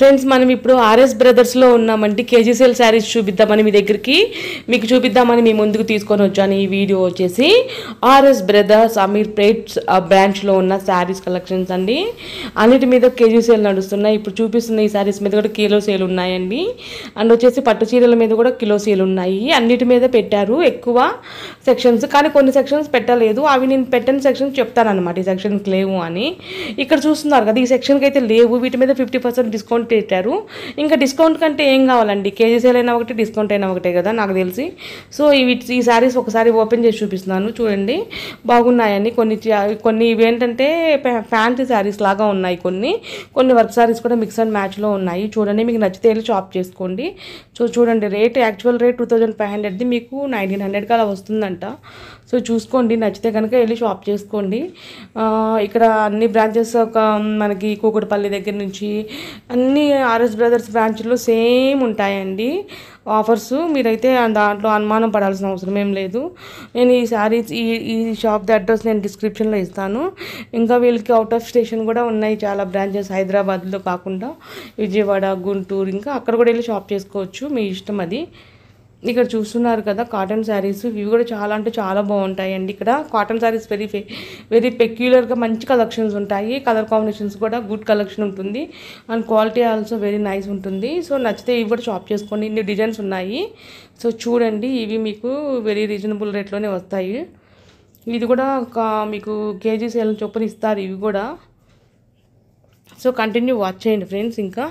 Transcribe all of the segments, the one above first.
Friends మనం ఇప్పుడు RS బ్రదర్స్లో ఉన్నామండి. కేజీ సేల్ శారీస్ చూపిద్దామని మీకు చూపిద్దామని మీ ముందుకు తీసుకొని వచ్చాను. ఈ వీడియో వచ్చేసి ఆర్ఎస్ బ్రదర్స్ అమీర్పేట్ బ్రాంచ్లో ఉన్న శారీస్ కలెక్షన్స్ అండి. అన్నిటి మీద కేజీ సేల్ నడుస్తున్నాయి. ఇప్పుడు చూపిస్తున్న ఈ శారీస్ మీద కూడా కిలో సేల్ ఉన్నాయండి. అండ్ వచ్చేసి పట్టు చీరల మీద కూడా కిలో సేల్ ఉన్నాయి. అన్నిటి మీద పెట్టారు ఎక్కువ సెక్షన్స్, కానీ కొన్ని సెక్షన్స్ పెట్టలేదు. అవి నేను పెట్టని సెక్షన్స్ చెప్తాను అనమాట, ఈ సెక్షన్కి లేవు అని. ఇక్కడ చూస్తున్నారు కదా, ఈ సెక్షన్కి అయితే లేవు. వీటి మీద 50% డిస్కౌంట్ పెట్టారు. ఇంకా డిస్కౌంట్ కంటే ఏం కావాలండి, కేజీ సేల్ అయినా ఒకటి, డిస్కౌంట్ అయినా ఒకటే కదా నాకు తెలిసి. సో ఈ శారీస్ ఒకసారి ఓపెన్ చేసి చూపిస్తున్నాను చూడండి, బాగున్నాయని. కొన్ని ఇవేంటంటే ఫ్యాన్సీ శారీస్ లాగా ఉన్నాయి, కొన్ని వర్క్ శారీస్ కూడా మిక్స్ అండ్ మ్యాచ్లో ఉన్నాయి. చూడండి, మీకు నచ్చితే వెళ్ళి షాప్ చేసుకోండి. సో చూడండి, యాక్చువల్ రేట్ 2500ది మీకు 1900కి అలా వస్తుందంట. సో చూసుకోండి, నచ్చితే కనుక వెళ్ళి షాప్ చేసుకోండి. ఇక్కడ అన్ని బ్రాంచెస్ మనకి కూకట్పల్లి దగ్గర నుంచి అన్ని ఆర్ఎస్ బ్రదర్స్ బ్రాంచ్లో సేమ్ ఉంటాయండి ఆఫర్స్. మీరైతే దాంట్లో అనుమానం పడాల్సిన అవసరం ఏం లేదు. నేను ఈ షాప్ అడ్రస్ నేను డిస్క్రిప్షన్లో ఇస్తాను. ఇంకా వీళ్ళకి అవుట్ ఆఫ్ స్టేషన్ కూడా ఉన్నాయి చాలా బ్రాంచెస్, హైదరాబాద్లో కాకుండా విజయవాడ, గుంటూరు, ఇంకా అక్కడ కూడా వెళ్ళి షాప్ చేసుకోవచ్చు, మీ ఇష్టం అది. ఇక్కడ చూస్తున్నారు కదా కాటన్ శారీస్, ఇవి కూడా చాలా అంటే చాలా బాగుంటాయండి. ఇక్కడ కాటన్ శారీస్ వెరీ పెక్యులర్గా మంచి కలెక్షన్స్ ఉంటాయి. కలర్ కాంబినేషన్స్ కూడా గుడ్ కలెక్షన్ ఉంటుంది. And quality also very nice ఉంటుంది. సో నచ్చితే ఇవి కూడా షాప్ చేసుకోండి. ఇన్ని డిజైన్స్ ఉన్నాయి. సో చూడండి, ఇవి మీకు వెరీ రీజనబుల్ రేట్లోనే వస్తాయి. ఇది కూడా మీకు కేజీ సేల్ చొప్పున ఇస్తారు ఇవి కూడా. సో కంటిన్యూ వాచ్ చేయండి ఫ్రెండ్స్. ఇంకా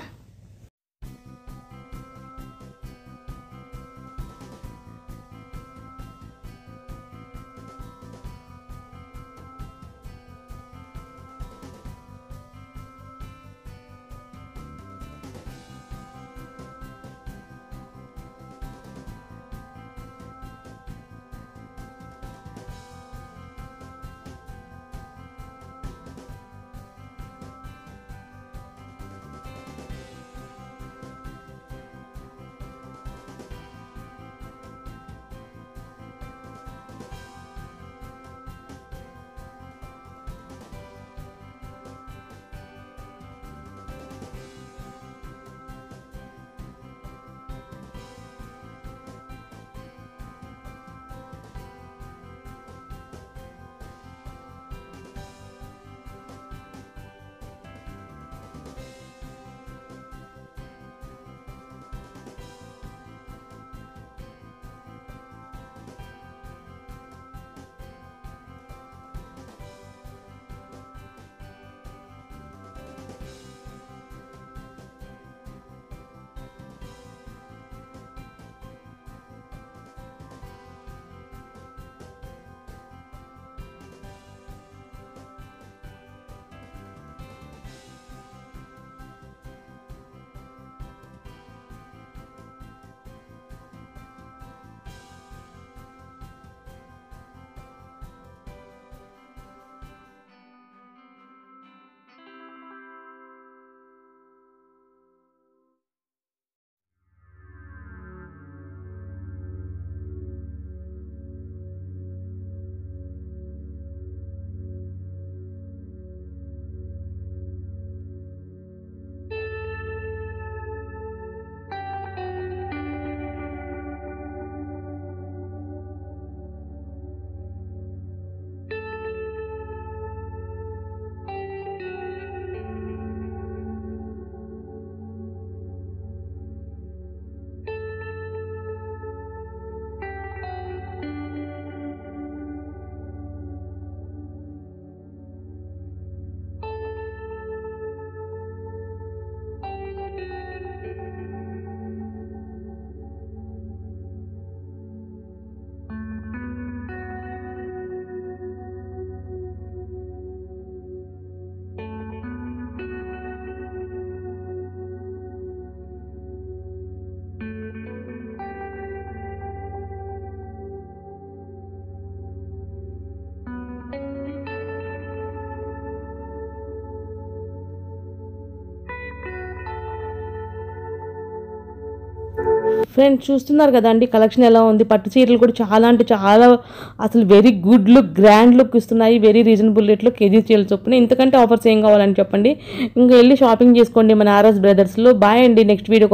ఫ్రెండ్స్ చూస్తున్నారు కదండి కలెక్షన్ ఎలా ఉంది. పట్టు చీరలు కూడా చాలా అంటే చాలా అసలు very good look, grand look ఇస్తున్నాయి. వెరీ రీజనబుల్ రేట్లో కేజీ చీరలు చొప్పున. ఇంతకంటే ఆఫర్స్ ఏం కావాలని చెప్పండి. ఇంకా వెళ్ళి షాపింగ్ చేసుకోండి మన ఆర్ఎస్ బ్రదర్స్లో. బాయ్ అండి. నెక్స్ట్ వీడియో కోసం